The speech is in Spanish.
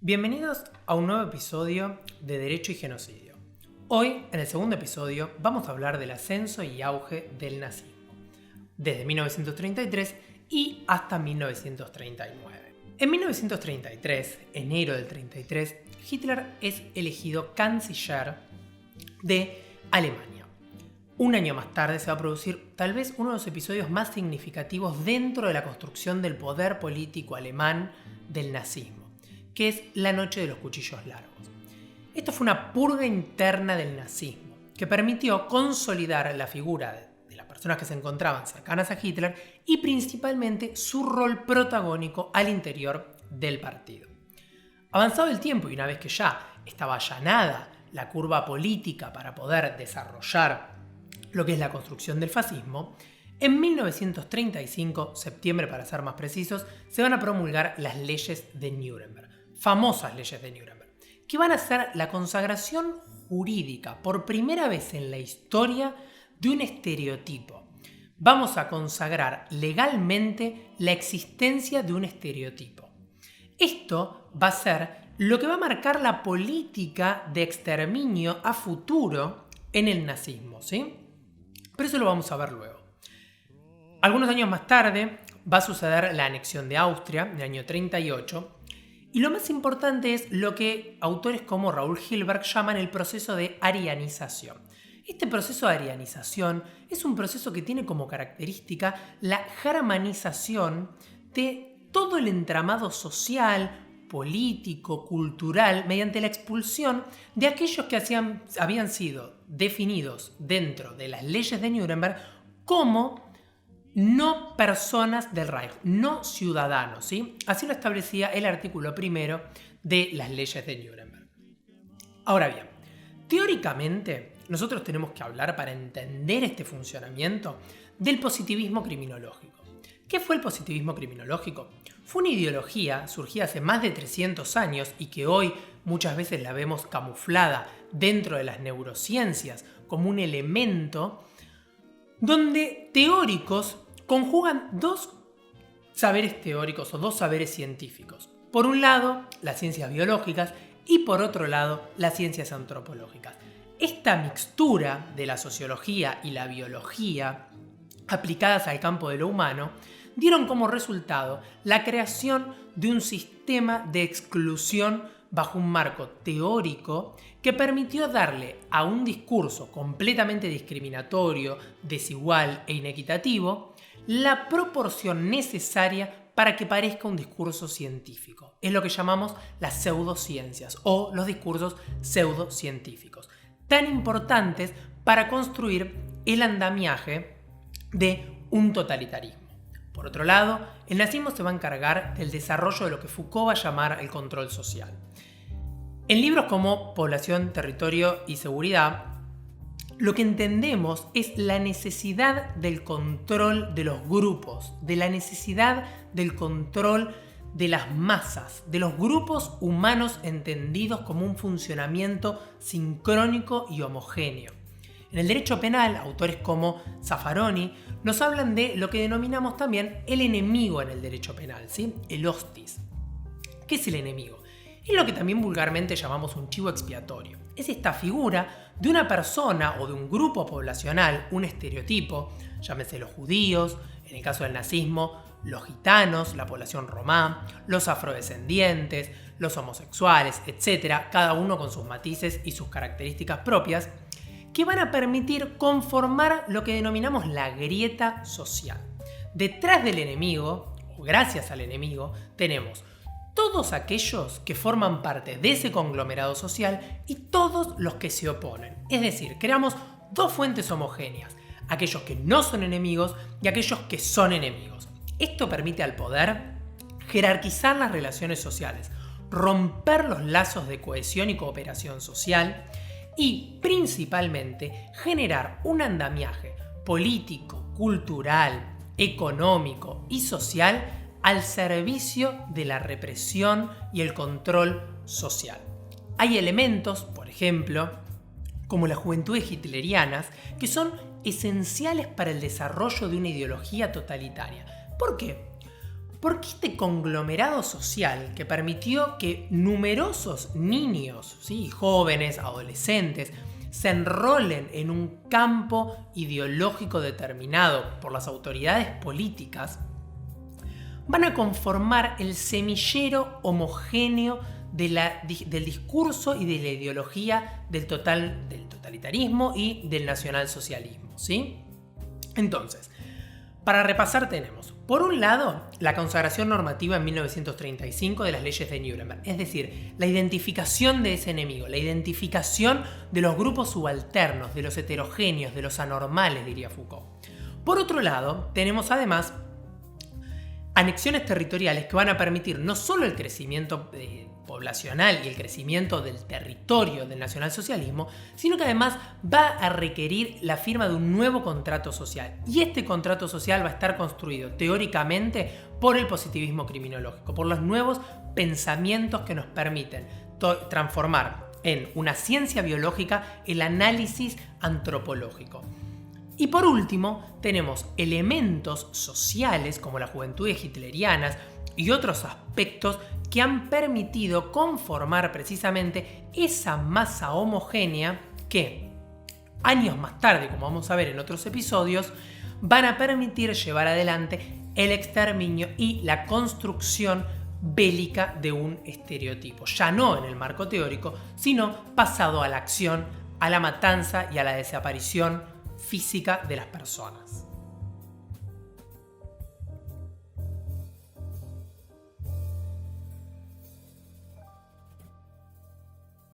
Bienvenidos a un nuevo episodio de Derecho y Genocidio. Hoy, en el segundo episodio, vamos a hablar del ascenso y auge del nazismo, desde 1933 y hasta 1939. En 1933, enero del 33, Hitler es elegido canciller de Alemania. Un año más tarde se va a producir tal vez uno de los episodios más significativos dentro de la construcción del poder político alemán del nazismo, que es la Noche de los Cuchillos Largos. Esto fue una purga interna del nazismo que permitió consolidar la figura de las personas que se encontraban cercanas a Hitler y principalmente su rol protagónico al interior del partido. Avanzado el tiempo y una vez que ya estaba allanada la curva política para poder desarrollar lo que es la construcción del fascismo, en 1935, septiembre para ser más precisos, se van a promulgar las leyes de Nuremberg, famosas leyes de Nuremberg, que van a ser la consagración jurídica por primera vez en la historia de un estereotipo. Vamos a consagrar legalmente la existencia de un estereotipo. Esto va a ser lo que va a marcar la política de exterminio a futuro en el nazismo, ¿sí? Pero eso lo vamos a ver luego. Algunos años más tarde va a suceder la anexión de Austria, en el año 38, y lo más importante es lo que autores como Raúl Hilberg llaman el proceso de arianización. Este proceso de arianización es un proceso que tiene como característica la germanización de todo el entramado social, político, cultural, mediante la expulsión de aquellos que habían sido definidos dentro de las leyes de Nuremberg como no personas del Reich, no ciudadanos, ¿sí? Así lo establecía el artículo primero de las leyes de Nuremberg. Ahora bien, teóricamente nosotros tenemos que hablar para entender este funcionamiento del positivismo criminológico. ¿Qué fue el positivismo criminológico? Fue una ideología surgida hace más de 300 años y que hoy muchas veces la vemos camuflada dentro de las neurociencias como un elemento donde teóricos conjugan dos saberes teóricos o dos saberes científicos. Por un lado, las ciencias biológicas y por otro lado, las ciencias antropológicas. Esta mixtura de la sociología y la biología aplicadas al campo de lo humano dieron como resultado la creación de un sistema de exclusión bajo un marco teórico que permitió darle a un discurso completamente discriminatorio, desigual e inequitativo la proporción necesaria para que parezca un discurso científico. Es lo que llamamos las pseudociencias o los discursos pseudocientíficos, tan importantes para construir el andamiaje de un totalitarismo. Por otro lado, el nazismo se va a encargar del desarrollo de lo que Foucault va a llamar el control social. En libros como Población, Territorio y Seguridad, lo que entendemos es la necesidad del control de los grupos, de la necesidad del control de las masas, de los grupos humanos entendidos como un funcionamiento sincrónico y homogéneo. En el derecho penal, autores como Zaffaroni nos hablan de lo que denominamos también el enemigo en el derecho penal, ¿sí? El hostis. ¿Qué es el enemigo? Es lo que también vulgarmente llamamos un chivo expiatorio. Es esta figura de una persona o de un grupo poblacional, un estereotipo, llámese los judíos, en el caso del nazismo, los gitanos, la población romá, los afrodescendientes, los homosexuales, etc., cada uno con sus matices y sus características propias, que van a permitir conformar lo que denominamos la grieta social. Detrás del enemigo, o gracias al enemigo, tenemos todos aquellos que forman parte de ese conglomerado social y todos los que se oponen. Es decir, creamos dos fuentes homogéneas, aquellos que no son enemigos y aquellos que son enemigos. Esto permite al poder jerarquizar las relaciones sociales, romper los lazos de cohesión y cooperación social y, principalmente, generar un andamiaje político, cultural, económico y social al servicio de la represión y el control social. Hay elementos, por ejemplo, como las juventudes hitlerianas, que son esenciales para el desarrollo de una ideología totalitaria. ¿Por qué? Porque este conglomerado social que permitió que numerosos niños, ¿sí?, jóvenes, adolescentes, se enrolen en un campo ideológico determinado por las autoridades políticas, van a conformar el semillero homogéneo del discurso y de la ideología del totalitarismo y del nacionalsocialismo, ¿sí? Entonces, para repasar tenemos, por un lado, la consagración normativa en 1935 de las leyes de Nuremberg, es decir, la identificación de ese enemigo, la identificación de los grupos subalternos, de los heterogéneos, de los anormales, diría Foucault. Por otro lado, tenemos además anexiones territoriales que van a permitir no solo el crecimiento poblacional y el crecimiento del territorio del nacionalsocialismo, sino que además va a requerir la firma de un nuevo contrato social. Y este contrato social va a estar construido teóricamente por el positivismo criminológico, por los nuevos pensamientos que nos permiten transformar en una ciencia biológica el análisis antropológico. Y por último, tenemos elementos sociales como las juventudes hitlerianas y otros aspectos que han permitido conformar precisamente esa masa homogénea que, años más tarde, como vamos a ver en otros episodios, van a permitir llevar adelante el exterminio y la construcción bélica de un estereotipo, ya no en el marco teórico, sino pasado a la acción, a la matanza y a la desaparición física de las personas.